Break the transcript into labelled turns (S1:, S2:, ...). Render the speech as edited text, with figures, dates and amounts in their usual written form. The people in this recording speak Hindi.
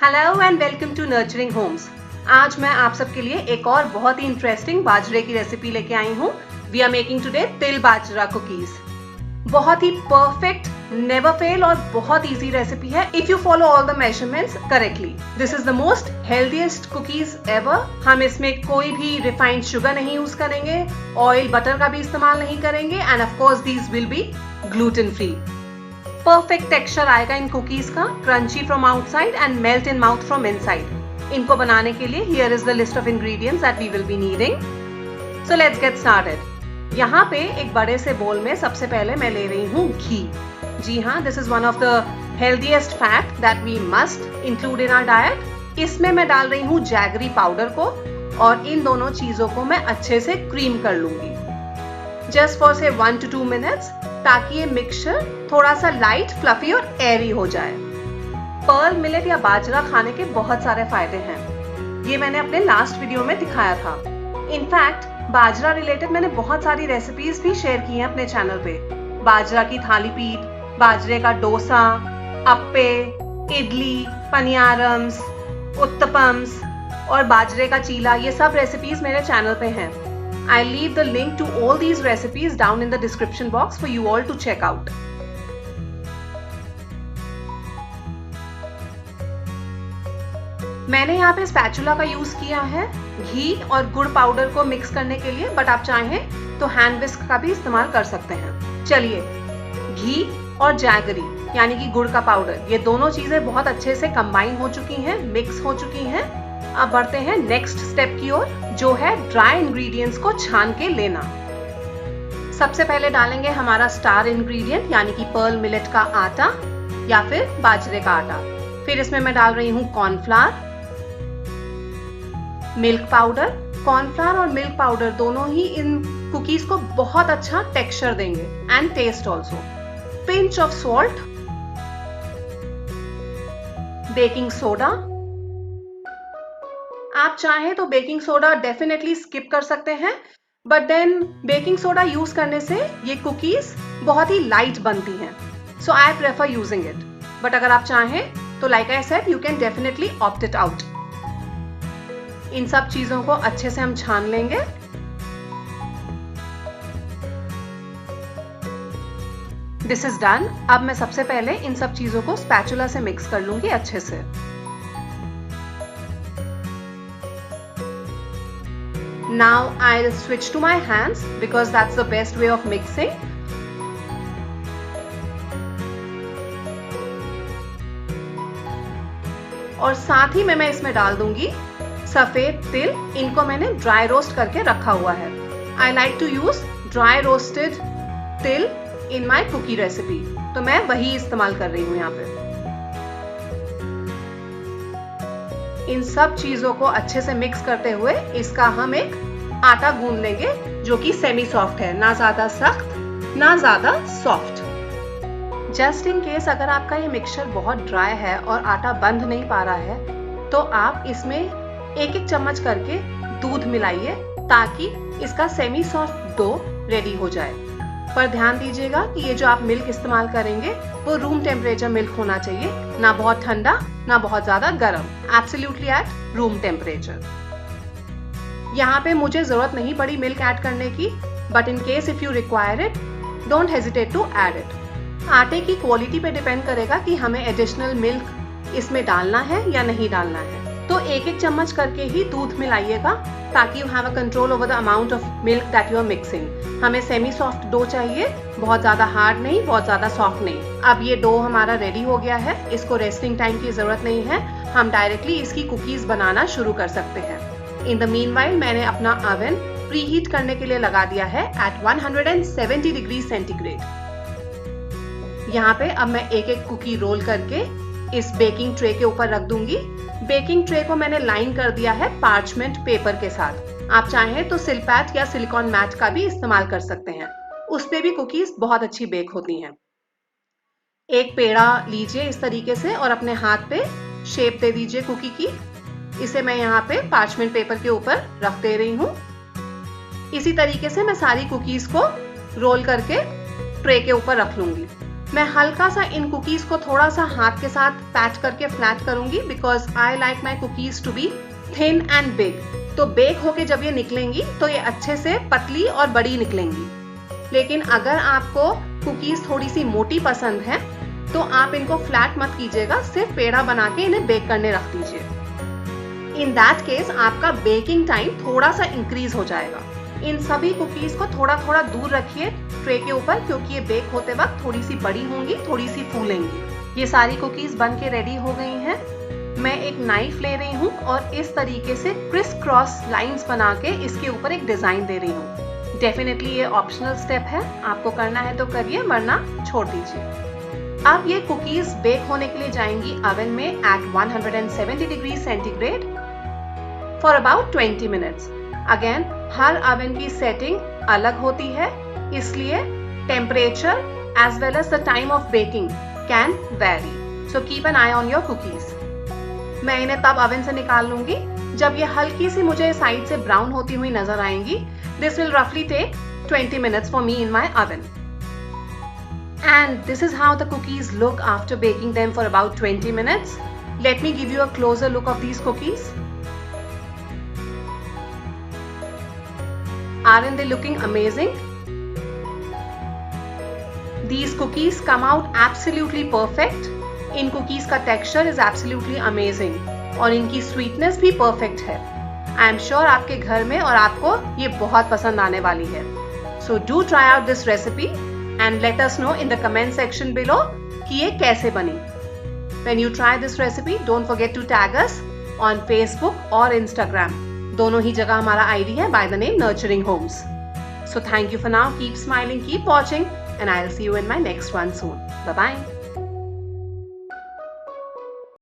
S1: Hello and welcome to nurturing homes. आज मैं आप सबके लिए एक और बहुत ही इंटरेस्टिंग बाजरे की रेसिपी लेके आई हूँ। वी आर मेकिंग टुडे तिल बाजरा कुकीज। बहुत ही परफेक्ट, नेवर फेल और बहुत इजी रेसिपी है if you follow all the measurements correctly. This is the most healthiest cookies ever. हम इसमें कोई भी रिफाइंड शुगर नहीं यूज करेंगे, ऑयल बटर का भी इस्तेमाल नहीं करेंगे end of course these will be gluten free. Perfect texture आएगा इन कुकीज का, crunchy from outside and melt in mouth from inside. इनको बनाने के लिए here is the list of ingredients that we will be needing. So let's get started. यहाँ पे एक बड़े से बोल में सबसे पहले मैं ले रही हूँ घी। जी हाँ, this is one of the healthiest fat that we must include in our diet. इसमें मैं डाल रही हूँ जैगरी पाउडर को और इन दोनों चीजों को मैं अच्छे से क्रीम कर लूंगी जस्ट फॉर से 1 to 2 minutes, ताकि ये मिक्सचर थोड़ा सा लाइट, फ्लफी और एयरी हो जाए। पर्ल मिलेट या बाजरा खाने के बहुत सारे फायदे हैं, ये मैंने अपने लास्ट वीडियो में दिखाया था। इनफैक्ट बाजरा रिलेटेड मैंने बहुत सारी रेसिपीज भी शेयर की हैं अपने चैनल पे। बाजरा की थाली पीठ, बाजरे का डोसा, अप्पे, इडली, पनियारम्स, उत्तपम्स और बाजरे का चीला, ये सब रेसिपीज मेरे चैनल पे हैं। I'll leave the link to all these recipes down in the description box for you all to check out. मैंने यहाँ पे स्पैचुला का यूज किया है घी और गुड़ पाउडर को मिक्स करने के लिए, बट आप चाहें तो हैंड विस्क का भी इस्तेमाल कर सकते हैं। चलिए, घी और जैगरी यानी कि गुड़ का पाउडर, ये दोनों चीजें बहुत अच्छे से कंबाइन हो चुकी हैं, मिक्स हो चुकी हैं। अब बढ़ते हैं नेक्स्ट स्टेप की ओर, जो है ड्राई इंग्रेडिएंट्स को छान के लेना। सबसे पहले डालेंगे हमारा स्टार इंग्रेडिएंट यानी कि पर्ल मिलेट का आटा या फिर बाजरे का आटा। फिर इसमें मैं डाल रही हूँ कॉर्नफ्लावर, मिल्क पाउडर। कॉर्नफ्लावर और मिल्क पाउडर दोनों ही इन कुकीज को बहुत अच्छा टेक्सचर देंगे and taste also. Pinch of salt, baking soda. आप चाहें तो बेकिंग सोडा डेफिनेटली स्किप कर सकते हैं, but then baking soda use करने से ये कुकीज बहुत ही लाइट बनती हैं, so I prefer using it. But अगर आप चाहें तो like I said, you can definitely opt it out. इन सब चीजों को अच्छे से हम छान लेंगे। This is done. अब मैं सबसे पहले इन सब चीजों को स्पैचुला से मिक्स कर लूंगी अच्छे से। Now I'll switch to my hands because that's the best way of mixing. और साथ ही में मैं इसमें डाल दूंगी सफेद तिल। इनको मैंने ड्राई रोस्ट करके रखा हुआ है। I like to use dry roasted तिल in my cookie recipe, तो मैं वही इस्तेमाल कर रही हूँ यहाँ पे। इन सब चीजों को अच्छे से मिक्स करते हुए इसका हम एक आटा गूंद लेंगे जो कि सेमी सॉफ्ट है, ना ज्यादा सख्त ना ज्यादा सॉफ्ट। जस्ट इन केस अगर आपका ये मिक्सचर बहुत ड्राई है और आटा बंध नहीं पा रहा है, तो आप इसमें एक एक चम्मच करके दूध मिलाइए ताकि इसका सेमी सॉफ्ट डो रेडी हो जाए। पर ध्यान दीजिएगा कि ये जो आप मिल्क इस्तेमाल करेंगे वो रूम टेम्परेचर मिल्क होना चाहिए, ना बहुत ठंडा ना बहुत ज्यादा गर्म, एब्सोल्युटली एट रूम टेम्परेचर। यहाँ पे मुझे जरूरत नहीं पड़ी मिल्क ऐड करने की, but in case if you require it, don't hesitate to add it. आटे की क्वालिटी पे डिपेंड करेगा कि हमें एडिशनल मिल्क इसमें डालना है या नहीं डालना है। तो एक एक चम्मच करके ही दूध मिलाइएगा ताकि you have a control over the amount of milk that you are mixing. हमें सेमी सॉफ्ट डो चाहिए, बहुत ज्यादा हार्ड नहीं, बहुत ज्यादा सॉफ्ट नहीं। अब ये डो हमारा रेडी हो गया है, इसको रेस्टिंग टाइम की जरूरत नहीं है, हम डायरेक्टली इसकी कुकीज बनाना शुरू कर सकते हैं। इन द मीनवाइल मैंने अपना ओवन प्री हीट करने के लिए लगा दिया है एट 170 डिग्री सेंटीग्रेड। यहाँ पे अब मैं एक एक कुकी रोल करके इस बेकिंग ट्रे के ऊपर रख दूंगी। बेकिंग ट्रे को मैंने लाइन कर दिया है पार्चमेंट पेपर के साथ। आप चाहें तो सिलपैट या सिलिकॉन मैट का भी इस्तेमाल कर सकते हैं, उस पे भी कुकीज बहुत अच्छी बेक होती हैं। एक पेड़ा लीजिए इस तरीके से और अपने हाथ पे शेप दे दीजिए कुकी की। इसे मैं यहाँ पे पार्चमेंट पेपर के ऊपर रख दे रही हूँ। इसी तरीके से मैं सारी कुकीज को रोल करके ट्रे के ऊपर रख लूंगी। मैं हल्का सा इन कुकीज को थोड़ा सा हाथ के साथ पैच करके फ्लैट करूंगी because I like my cookies to be thin and big. तो बेक होके जब ये निकलेंगी तो ये अच्छे से पतली और बड़ी निकलेंगी। लेकिन अगर आपको कुकीज थोड़ी सी मोटी पसंद है तो आप इनको फ्लैट मत कीजिएगा, सिर्फ पेड़ा बना के इन्हें बेक करने रख दीजिए। इन दैट केस आपका बेकिंग टाइम थोड़ा सा इंक्रीज हो जाएगा। इन सभी कुकीज को थोड़ा थोड़ा दूर रखिए ट्रे के ऊपर, क्योंकि ये बेक होते वक्त थोड़ी सी बड़ी होंगी, थोड़ी सी फूलेंगी। ये सारी कुकीज बन के रेडी हो गई हैं। मैं एक नाइफ ले रही हूँ और इस तरीके से क्रिस क्रॉस लाइंस बना के इसके ऊपर एक डिजाइन दे रही हूँ। डेफिनेटली ये ऑप्शनल स्टेप है, आपको करना है तो करिए, वरना छोड़ दीजिए। अब ये कुकीज बेक होने के लिए जाएंगी अवन में at 170 degree centigrade for about 20 minutes. Again हर अवन की सेटिंग अलग होती है, इसलिए temperature as well as the time of baking can vary, so keep an eye on your cookies. मैं इन्हें तब अवन से निकाल लूंगी जब ये हल्की सी मुझे साइड से ब्राउन होती हुई नजर आएंगी। दिस विल रफली take 20 minutes for me in my oven. And this is how the cookies look after baking them for about 20 minutes. Let me give you a closer look of these cookies. Aren't they looking amazing? These cookies come out absolutely perfect. In cookies का texture is absolutely amazing और इनकी sweetness भी perfect है। I am sure आपके घर में और आपको ये बहुत पसंद आने वाली है। So do try out this recipe and let us know in the comment section below कि ये कैसे बनी। When you try this recipe, don't forget to tag us on Facebook और Instagram. दोनों ही जगह हमारा ID है by the name Nurturing Homes. So thank you for now. Keep smiling, keep watching, and I'll see you in my next one soon. Bye bye.